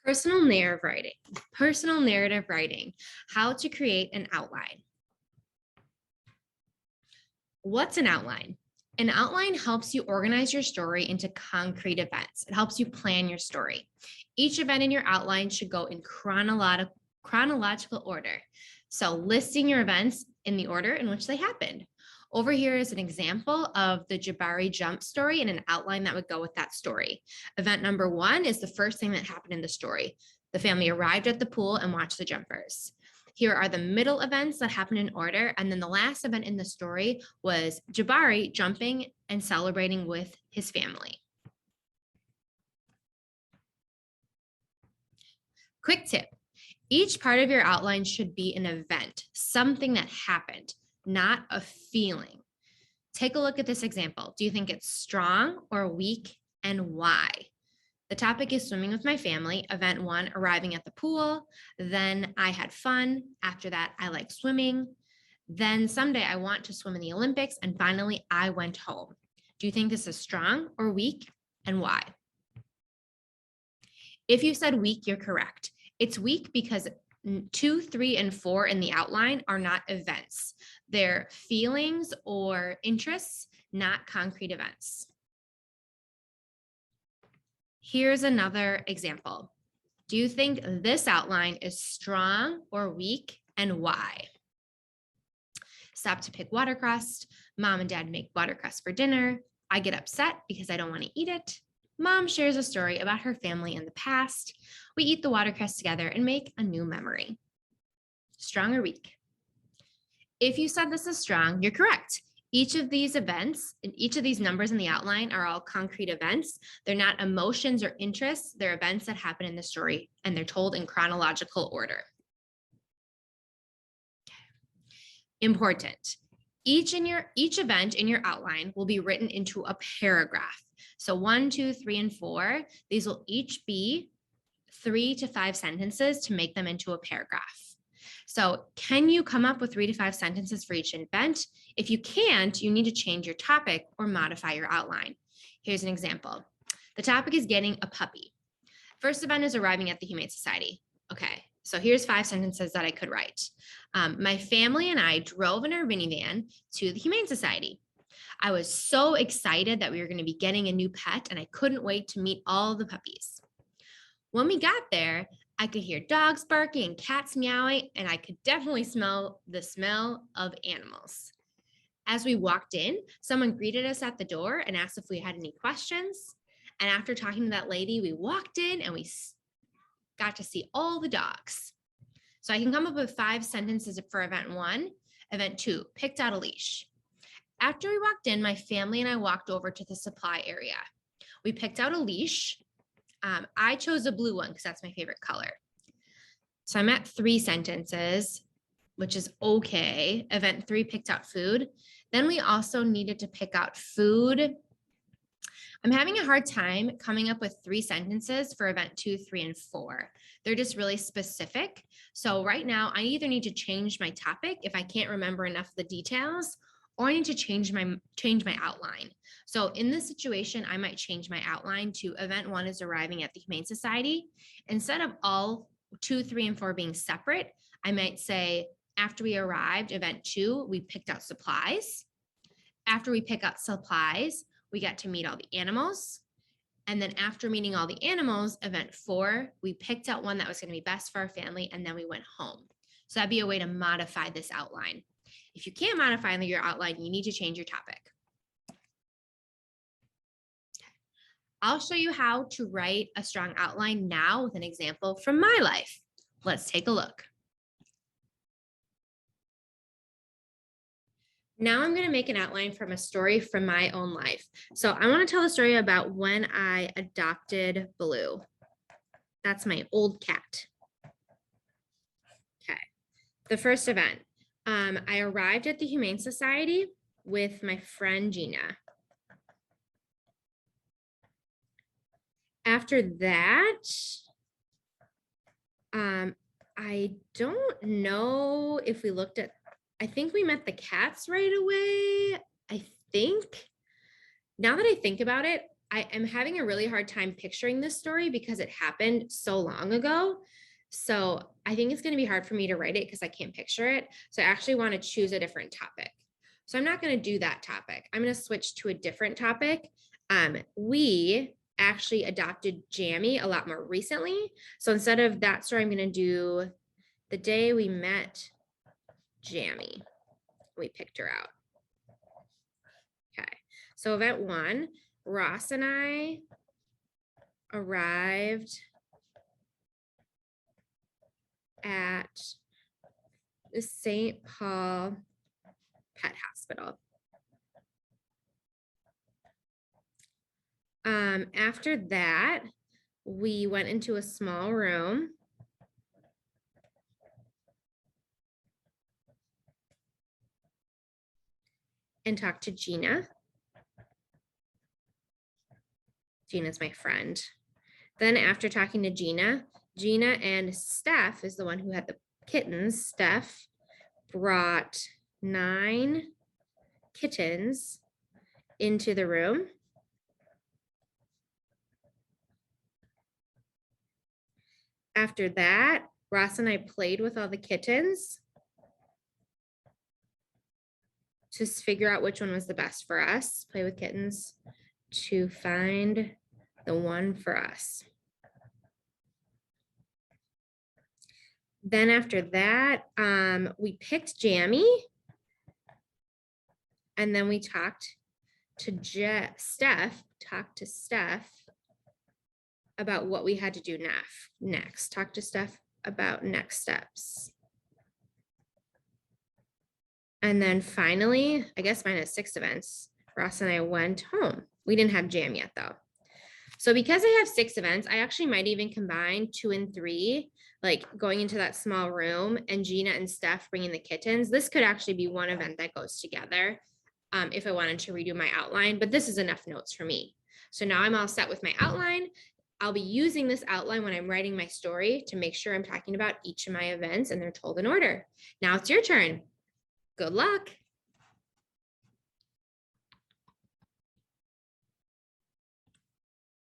Personal narrative writing, how to create an outline. What's an outline? An outline helps you organize your story into concrete events. It helps you plan your story. Each event in your outline should go in chronological order. So listing your events in the order in which they happened. Over here is an example of the Jabari jump story and an outline that would go with that story. Event number 1 is the first thing that happened in the story. The family arrived at the pool and watched the jumpers. Here are the middle events that happened in order. And then the last event in the story was Jabari jumping and celebrating with his family. Quick tip. Each part of your outline should be an event, something that happened, not a feeling. Take a look at this example. Do you think it's strong or weak, and why? The topic is swimming with my family. Event 1, arriving at the pool. Then I had fun. After that, I like swimming. Then someday I want to swim in the Olympics. And finally, I went home. Do you think this is strong or weak, and why? If you said weak, you're correct. It's weak because 2, 3, and 4 in the outline are not events. They're feelings or interests, not concrete events. Here's another example. Do you think this outline is strong or weak, and why? Stop to pick watercress. Mom and dad make watercress for dinner. I get upset because I don't want to eat it. Mom shares a story about her family in the past. We eat the watercress together and make a new memory. Strong or weak? If you said this is strong, you're correct. Each of these events and each of these numbers in the outline are all concrete events. They're not emotions or interests. They're events that happen in the story, and they're told in chronological order. Important. Each event in your outline will be written into a paragraph. So 1, 2, 3, and 4, these will each be 3 to 5 sentences to make them into a paragraph. So can you come up with 3 to 5 sentences for each event? If you can't, you need to change your topic or modify your outline. Here's an example. The topic is getting a puppy. First event is arriving at the Humane Society. Okay, so here's 5 sentences that I could write. My family and I drove in our minivan to the Humane Society. I was so excited that we were going to be getting a new pet, and I couldn't wait to meet all the puppies. When we got there, I could hear dogs barking and cats meowing, and I could definitely smell the smell of animals. As we walked in, someone greeted us at the door and asked if we had any questions. And after talking to that lady, we walked in and we got to see all the dogs. So I can come up with 5 sentences for event 1. Event 2, picked out a leash. After we walked in, my family and I walked over to the supply area. We picked out a leash. I chose a blue one because that's my favorite color. So I'm at 3 sentences, which is okay. Event 3, picked out food. Then we also needed to pick out food. I'm having a hard time coming up with 3 sentences for event 2, 3, and 4. They're just really specific. So right now I either need to change my topic if I can't remember enough of the details, or I need to change my outline. So in this situation, I might change my outline to event 1 is arriving at the Humane Society. Instead of all 2, 3, and 4 being separate, I might say after we arrived, event 2, we picked out supplies. After we pick out supplies, we got to meet all the animals. And then after meeting all the animals, event 4, we picked out one that was going to be best for our family, and then we went home. So that'd be a way to modify this outline. If you can't modify your outline, you need to change your topic. I'll show you how to write a strong outline now with an example from my life. Let's take a look. Now I'm going to make an outline from a story from my own life. So I want to tell a story about when I adopted Blue. That's my old cat. Okay. The first event. I arrived at the Humane Society with my friend Gina. After that, I don't know if we looked at, I think we met the cats right away. I think, now that I think about it, I am having a really hard time picturing this story because it happened so long ago. So I think it's going to be hard for me to write it because I can't picture it. So I actually want to choose a different topic. So I'm not going to do that topic. I'm going to switch to a different topic. We actually adopted Jamie a lot more recently. So instead of that story, I'm going to do the day we met Jamie. We picked her out. Okay. So event 1, Ross and I arrived at the St. Paul Pet Hospital. After that, we went into a small room and talked to Gina. Gina's my friend. Then after talking to Gina and Steph is the one who had the kittens. Steph brought 9 kittens into the room. After that, Ross and I played with all the kittens to figure out which one was the best for us. Play with kittens to find the one for us. Then after that, we picked Jamie. And then we talked to Steph about what we had to do next. Talk to Steph about next steps. And then finally, I guess mine has 6 events. Ross and I went home. We didn't have jam yet though. So because I have 6 events, I actually might even combine 2 and 3, like going into that small room and Gina and Steph bringing the kittens. This could actually be one event that goes together if I wanted to redo my outline, but this is enough notes for me. So now I'm all set with my outline. I'll be using this outline when I'm writing my story to make sure I'm talking about each of my events and they're told in order. Now it's your turn. Good luck.